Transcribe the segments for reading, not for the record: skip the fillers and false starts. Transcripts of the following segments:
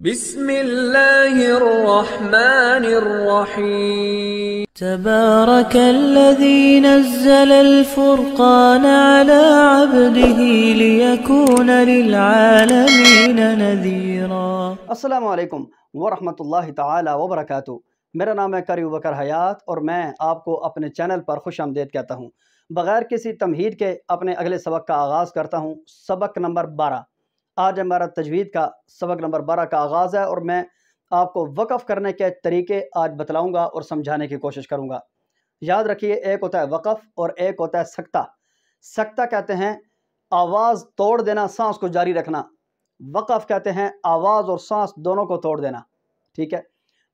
بسم اللہ الرحمن الرحیم تبارك الذي نزل الفرقان على عبده ليكون للعالمين نذيرا۔ السلام علیکم ورحمۃ اللہ تعالی وبرکاتہ۔ میرا نام ہے قاری ابوبکر حیات اور میں آپ کو اپنے چینل پر خوش آمدید کہتا ہوں۔ بغیر کسی تمہید کے اپنے اگلے سبق کا آغاز کرتا ہوں۔ سبق نمبر 12، آج ہمارا تجوید کا سبق نمبر 12 کا آغاز ہے اور میں آپ کو وقف کرنے کے طریقے آج بتلاؤں گا اور سمجھانے کی کوشش کروں گا۔ یاد رکھیے، ایک ہوتا ہے وقف اور ایک ہوتا ہے سکتہ۔ سکتہ کہتے ہیں آواز توڑ دینا، سانس کو جاری رکھنا۔ وقف کہتے ہیں آواز اور سانس دونوں کو توڑ دینا۔ ٹھیک ہے،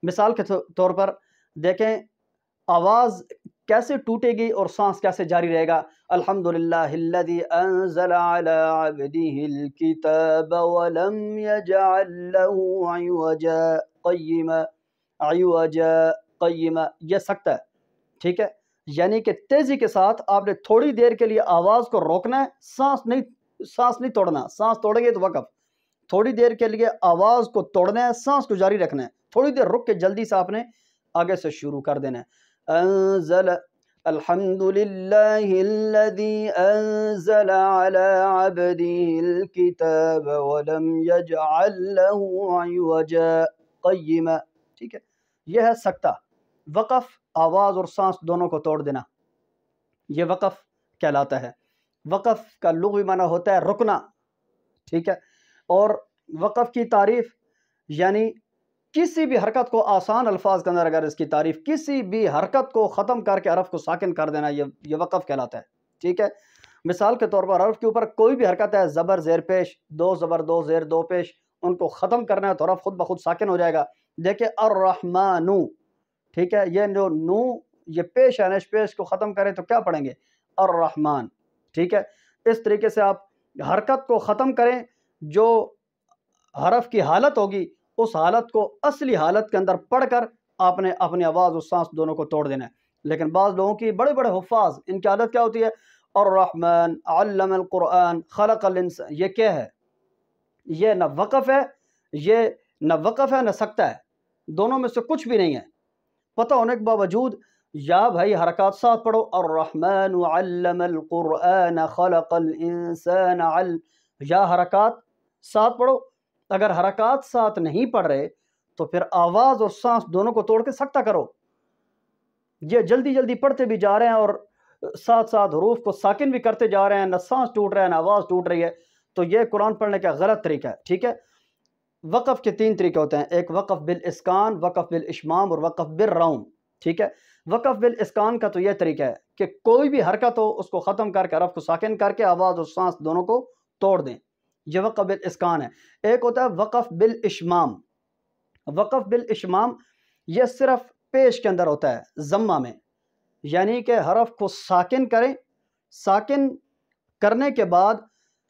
مثال کے طور پر دیکھیں آواز کیسے ٹوٹے گی اور سانس کیسے جاری رہے گا۔ الحمدللہ الذی انزل علی عبدہ الکتاب ولم یجعل له عوجا قیما، یہ سکتہ ہے۔ ٹھیک ہے، یعنی کہ تیزی کے ساتھ آپ نے تھوڑی دیر کے لیے آواز کو روکنا ہے، سانس نہیں توڑنا۔ سانس توڑیں گے تو وقف۔ تھوڑی دیر کے لیے آواز کو توڑنا ہے، سانس کو جاری رکھنا ہے، تھوڑی دیر رک کے جلدی سے آپ نے آگے سے شروع کر دینا ہے۔ انزل الحمدللہ الذی انزل علی عبدہ الکتاب ولم یجعل له عوجا قیما۔ ٹھیک ہے، یہ ہے سکتہ۔ وقف آواز اور سانس دونوں کو توڑ دینا، یہ وقف کہلاتا ہے۔ وقف کا لغوی معنی ہوتا ہے رکنا۔ ٹھیک ہے، اور وقف کی تعریف یعنی کسی بھی حرکت کو آسان الفاظ کے اندر اگر اس کی تعریف، کسی بھی حرکت کو ختم کر کے حرف کو ساکن کر دینا، یہ وقف کہلاتا ہے۔ ٹھیک ہے، مثال کے طور پر حرف کے اوپر کوئی بھی حرکت ہے، زبر زیر پیش، دو زبر دو زیر دو پیش، ان کو ختم کرنا ہے تو حرف خود بخود ساکن ہو جائے گا۔ دیکھیں الرحمن، ٹھیک ہے، یہ جو نو یہ پیش ہے، نش پیش کو ختم کریں تو کیا پڑھیں گے؟ الرحمن۔ ٹھیک ہے، اس طریقے سے آپ حرکت کو ختم کریں، جو حرف کی حالت ہوگی اس حالت کو اصلی حالت کے اندر پڑھ کر آپ نے اپنی آواز اور سانس دونوں کو توڑ دینا ہے۔ لیکن بعض لوگوں کی بڑے بڑے حفاظ، ان کی عادت کیا ہوتی ہے؟ الرحمن علم القرآن خلق الانسان، یہ کیا ہے؟ یہ نہ وقف ہے، یہ نہ وقف ہے نہ سکتہ ہے، دونوں میں سے کچھ بھی نہیں ہے۔ پتہ ہونے کے باوجود یا بھائی حرکات ساتھ پڑھو، الرحمن علم القرآن خلق الانسان یا حرکات ساتھ پڑھو۔ اگر حرکات ساتھ نہیں پڑھ رہے تو پھر آواز اور سانس دونوں کو توڑ کے سکتہ کرو۔ یہ جلدی جلدی پڑھتے بھی جا رہے ہیں اور ساتھ ساتھ حروف کو ساکن بھی کرتے جا رہے ہیں، نہ سانس ٹوٹ رہا ہے نہ آواز ٹوٹ رہی ہے، تو یہ قرآن پڑھنے کا غلط طریقہ ہے۔ ٹھیک ہے، وقف کے 3 طریقے ہوتے ہیں، ایک وقف بالاسکان، وقف بالاشمام اور وقف بالروم۔ ٹھیک ہے، وقف بالاسکان کا تو یہ طریقہ ہے کہ کوئی بھی حرکت ہو اس کو ختم کر کے حرف کو ساکن کر کے آواز اور سانس دونوں کو توڑ دیں، یہ وقف بالاسکان ہے۔ ایک ہوتا ہے وقف بالاشمام۔ وقف بالاشمام یہ صرف پیش کے اندر ہوتا ہے، ضمہ میں، یعنی کہ حرف کو ساکن کریں، ساکن کرنے کے بعد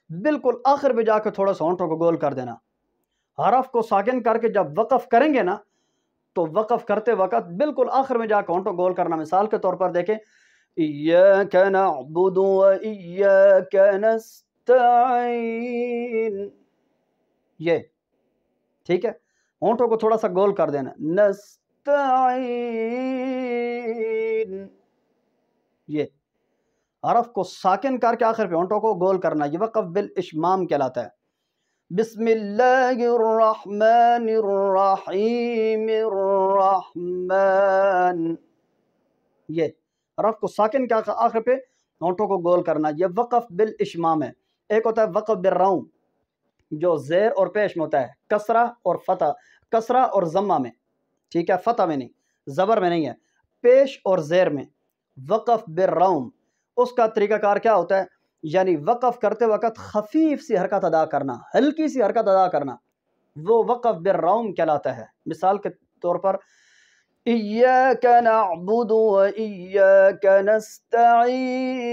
بالکل آخر میں جا کے تھوڑا سا ہونٹوں کو گول کر دینا۔ حرف کو ساکن کر کے جب وقف کریں گے نا تو وقف کرتے وقت بالکل آخر میں جا کے ہونٹوں گول کرنا۔ مثال کے طور پر دیکھیں ایاک نعبد و ایاک نستعین، یہ ٹھیک ہے، ہونٹوں کو تھوڑا سا گول کر دینا، نستعین، یہ حرف کو ساکن کر کے آخر پہ ہونٹوں کو گول کرنا، یہ وقف بالاشمام کہلاتا ہے۔ بسم اللہ الرحمن الرحیم الرحمن، یہ حرف کو ساکن کے آخر پہ ہونٹوں کو گول کرنا، یہ وقف بالاشمام ہے۔ ایک ہوتا ہے وقف بالروم جو زیر اور پیش میں ہوتا ہے، کسرہ اور فتح، کسرہ اور ضمہ میں، ٹھیک ہے، فتح میں نہیں، زبر میں نہیں ہے، پیش اور زیر میں۔ وقف بالروم اس کا طریقہ کار کیا ہوتا ہے؟ یعنی وقف کرتے وقت خفیف سی حرکت ادا کرنا، ہلکی سی حرکت ادا کرنا، وہ وقف بالروم کہلاتا ہے۔ مثال کے طور پر ایاک نعبد و ایاک نستعین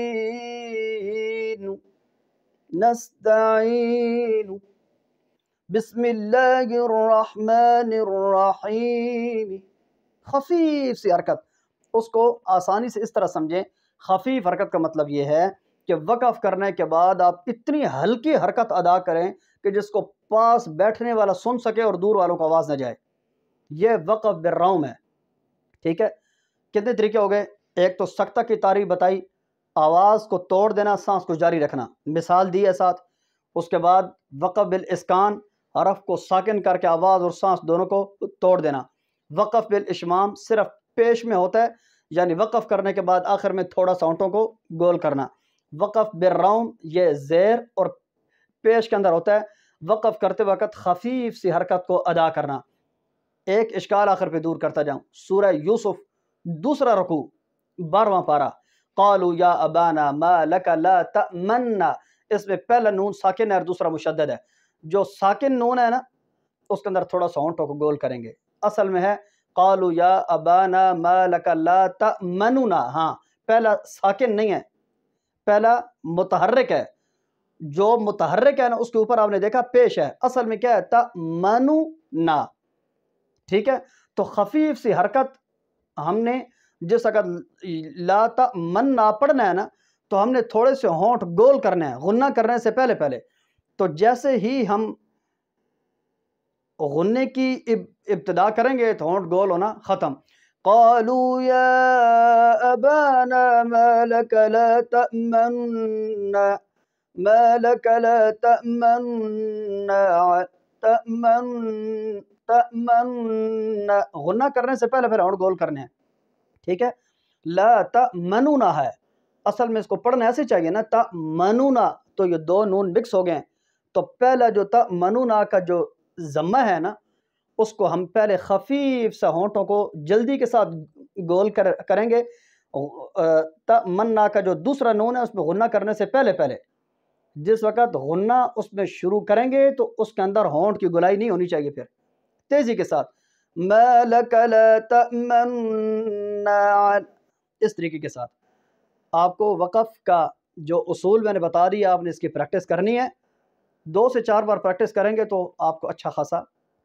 بسم اللہ الرحمن الرحیم، خفیف سی حرکت، اس کو آسانی سے اس طرح سمجھیں۔ خفیف حرکت کا مطلب یہ ہے کہ وقف کرنے کے بعد آپ اتنی ہلکی حرکت ادا کریں کہ جس کو پاس بیٹھنے والا سن سکے اور دور والوں کو آواز نہ جائے. یہ وقف بالروم ہے. ٹھیک ہے. کتنے طریقے ہو گئے؟ ایک تو سکتہ کی تعریف بتائی، آواز کو توڑ دینا، سانس کو جاری رکھنا، مثال دی ہے ساتھ. اس کے بعد وقف بالاسکان، حرف کو ساکن کر کے آواز اور سانس دونوں کو توڑ دینا. وقف بالاشمام، صرف پیش میں ہوتا ہے، یعنی وقف کرنے کے بعد آخر میں تھوڑا سا ہونٹوں کو گول کرنا. وقف بالروم، یہ زیر اور پیش کے اندر ہوتا ہے، وقف کرتے وقت خفیف سی حرکت کو ادا کرنا. ایک اشکال آخر پہ دور کرتا جاؤں. سورہ یوسف دوسرا رکوع 12واں پارہ. قالوا یا ابانا ما لک لا تأمنا، اس میں پہلا نون ساکن ہے اور دوسرا مشدد ہے. جو ساکن نون ہے نا اس کے اندر تھوڑا سا ہونٹوں کو گول کریں گے. اصل میں ہے قالوا یا ابانا ما لک لا تأمننا. ہاں، پہلا ساکن نہیں ہے، پہلا متحرک ہے. جو متحرک ہے نا اس کے اوپر آپ نے دیکھا پیش ہے، اصل میں کیا ہے؟ تأمننا. ٹھیک ہے. تو خفیف سی حرکت ہم نے جس وقت لا تأمننا پڑھنا ہے نا تو ہم نے تھوڑے سے ہونٹ گول کرنے ہیں غنہ کرنے سے پہلے. تو جیسے ہی ہم غنے کی ابتدا کریں گے تو ہونٹ گول ہونا ختم. قالوا یا ابانا ما لک لا تأمنا، ما لک لا تأمنا، تأمنا غنہ کرنے سے پہلے ہونٹ گول کرنے ہیں. ٹھیک ہے. لا تأمنونا ہے، اصل میں اس کو پڑھنا ایسے چاہیے نا تأمنونا، تو یہ دو نون مکس ہو گئے ہیں. تو پہلا جو تأمنونا کا جو ضمہ ہے نا اس کو ہم پہلے خفیف سا ہونٹوں کو جلدی کے ساتھ گول کریں گے. تأمنا کا جو دوسرا نون ہے اس میں غنہ کرنے سے پہلے جس وقت غنہ اس میں شروع کریں گے تو اس کے اندر ہونٹ کی گلائی نہیں ہونی چاہیے. پھر تیزی کے ساتھ ما لک لا تأمنا، اس طریقے کے ساتھ. آپ کو وقف کا جو اصول میں نے بتا دیا، آپ نے اس کی پریکٹس کرنی ہے. 2 سے 4 بار پریکٹس کریں گے تو آپ کو اچھا خاصا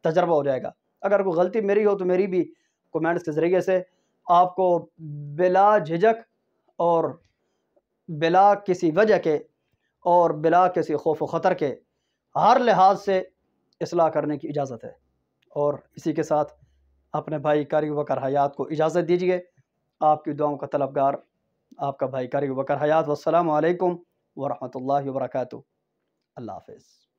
تجربہ ہو جائے گا. اگر کوئی غلطی میری ہو تو میری بھی کومنٹس کے ذریعے سے آپ کو بلا جھجک اور بلا کسی وجہ کے اور بلا کسی خوف و خطر کے ہر لحاظ سے اصلاح کرنے کی اجازت ہے. اور اسی کے ساتھ اپنے بھائی قاری بکر حیات کو اجازت دیجیے. آپ کی دعاؤں کا طلبگار آپ کا بھائی قاری بکر حیات. والسلام علیکم ورحمۃ اللہ وبرکاتہ. اللہ حافظ.